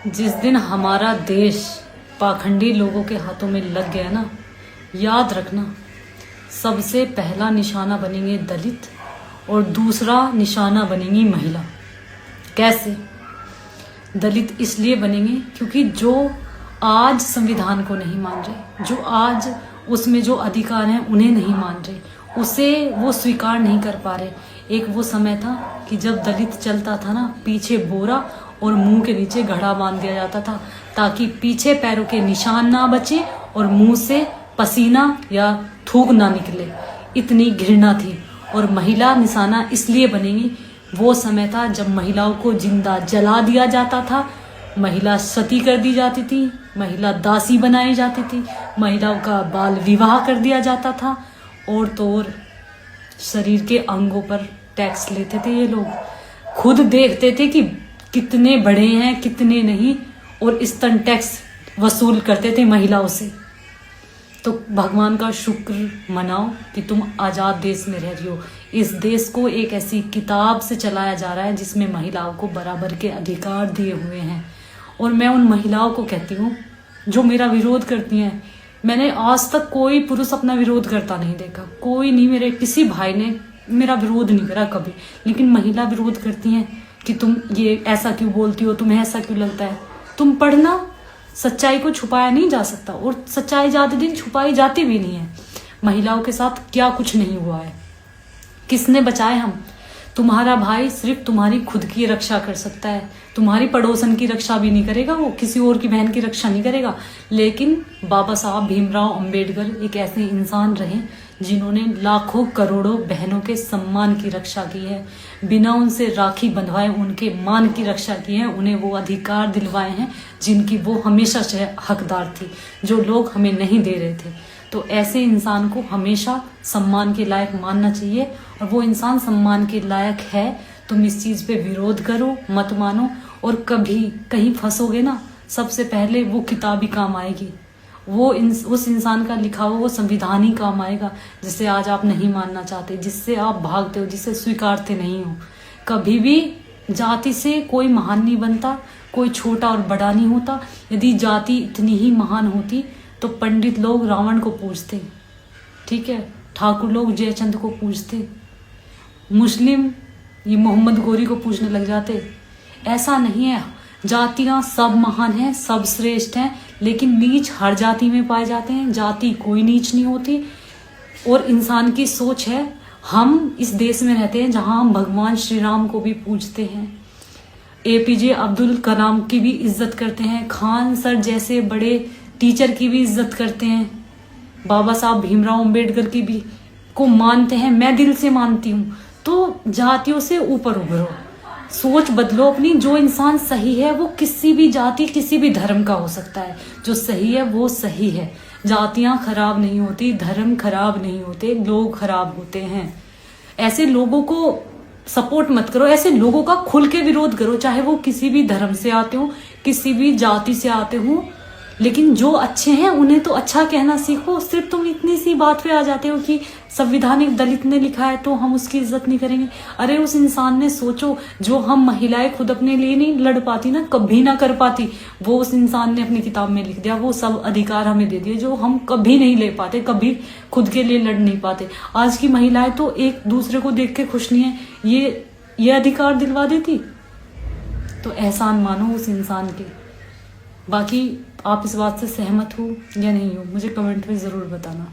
जिस दिन हमारा देश पाखंडी लोगों के हाथों में लग गया ना, याद रखना सबसे पहला निशाना बनेंगे दलित और दूसरा निशाना बनेंगी महिला। कैसे? दलित इसलिए बनेंगे क्योंकि जो आज संविधान को नहीं मान रहे, जो आज उसमें जो अधिकार हैं उन्हें नहीं मान रहे, उसे वो स्वीकार नहीं कर पा रहे। एक वो समय था कि जब दलित चलता था ना, पीछे बोरा और मुंह के नीचे घड़ा बांध दिया जाता था ताकि पीछे पैरों के निशान ना बचे और मुंह से पसीना या थूक ना निकले। इतनी घृणा थी। और महिला निशाना इसलिए बनेगी, वो समय था जब महिलाओं को जिंदा जला दिया जाता था, महिला सती कर दी जाती थी, महिला दासी बनाई जाती थी, महिलाओं का बाल विवाह कर दिया जाता था, और तो और शरीर के अंगों पर टैक्स लेते थे। ये लोग खुद देखते थे कि कितने बड़े हैं कितने नहीं, और स्तन टैक्स वसूल करते थे महिलाओं से। तो भगवान का शुक्र मनाओ कि तुम आज़ाद देश में रह रही हो। इस देश को एक ऐसी किताब से चलाया जा रहा है जिसमें महिलाओं को बराबर के अधिकार दिए हुए हैं। और मैं उन महिलाओं को कहती हूँ जो मेरा विरोध करती हैं। मैंने आज तक कोई पुरुष अपना विरोध करता नहीं देखा, कोई नहीं, मेरे किसी भाई ने मेरा विरोध नहीं करा कभी। लेकिन महिला विरोध करती हैं कि तुम ये ऐसा क्यों बोलती हो, तुम्हें ऐसा क्यों लगता है। तुम पढ़ना, सच्चाई को छुपाया नहीं जा सकता, और सच्चाई ज्यादा दिन छुपाई जाती भी नहीं है। महिलाओं के साथ क्या कुछ नहीं हुआ है, किसने बचाए हम। तुम्हारा भाई सिर्फ तुम्हारी खुद की रक्षा कर सकता है, तुम्हारी पड़ोसन की रक्षा भी नहीं करेगा, वो किसी और की बहन की रक्षा नहीं करेगा। लेकिन बाबा साहब भीमराव अंबेडकर एक ऐसे इंसान रहे जिन्होंने लाखों करोड़ों बहनों के सम्मान की रक्षा की है, बिना उनसे राखी बंधवाए उनके मान की रक्षा की है, उन्हें वो अधिकार दिलवाए हैं जिनकी वो हमेशा से हकदार थी, जो लोग हमें नहीं दे रहे थे। तो ऐसे इंसान को हमेशा सम्मान के लायक मानना चाहिए, और वो इंसान सम्मान के लायक है। तुम इस चीज़ पे विरोध करो, मत मानो, और कभी कहीं फंसोगे ना, सबसे पहले वो किताब ही काम आएगी, वो उस इंसान का लिखा हुआ वो संविधान ही काम आएगा जिसे आज आप नहीं मानना चाहते, जिससे आप भागते हो, जिसे स्वीकारते नहीं हो। कभी भी जाति से कोई महान नहीं बनता, कोई छोटा और बड़ा नहीं होता। यदि जाति इतनी ही महान होती तो पंडित लोग रावण को पूजते, ठीक है, ठाकुर लोग जयचंद को पूजते, मुस्लिम ये मोहम्मद गोरी को पूजने लग जाते। ऐसा नहीं है, जातियां सब महान हैं, सब श्रेष्ठ हैं, लेकिन नीच हर जाति में पाए जाते हैं। जाति कोई नीच नहीं होती। और इंसान की सोच है, हम इस देश में रहते हैं जहां हम भगवान श्री राम को भी पूजते हैं, APJ अब्दुल कलाम की भी इज्जत करते हैं, खान सर जैसे बड़े टीचर की भी इज्जत करते हैं, बाबा साहब भीमराव अंबेडकर की भी को मानते हैं। मैं दिल से मानती हूँ। तो जातियों से ऊपर उभरो, सोच बदलो अपनी। जो इंसान सही है वो किसी भी जाति किसी भी धर्म का हो सकता है, जो सही है वो सही है। जातियां खराब नहीं होती, धर्म खराब नहीं होते, लोग खराब होते हैं। ऐसे लोगों को सपोर्ट मत करो, ऐसे लोगों का खुल के विरोध करो, चाहे वो किसी भी धर्म से आते हो, किसी भी जाति से आते हो। लेकिन जो अच्छे हैं उन्हें तो अच्छा कहना सीखो। सिर्फ तुम इतनी सी बात पे आ जाते हो कि संविधानिक दलित ने लिखा है तो हम उसकी इज्जत नहीं करेंगे। अरे उस इंसान ने सोचो, जो हम महिलाएं खुद अपने लिए नहीं लड़ पाती ना, कभी ना कर पाती, वो उस इंसान ने अपनी किताब में लिख दिया। वो सब अधिकार हमें दे दिए जो हम कभी नहीं ले पाते, कभी खुद के लिए लड़ नहीं पाते। आज की महिलाएं तो एक दूसरे को देख के खुश नहीं है, ये अधिकार दिलवा देती। तो एहसान मानो उस इंसान के। बाकी आप इस बात से सहमत हो या नहीं हो, मुझे कमेंट में ज़रूर बताना।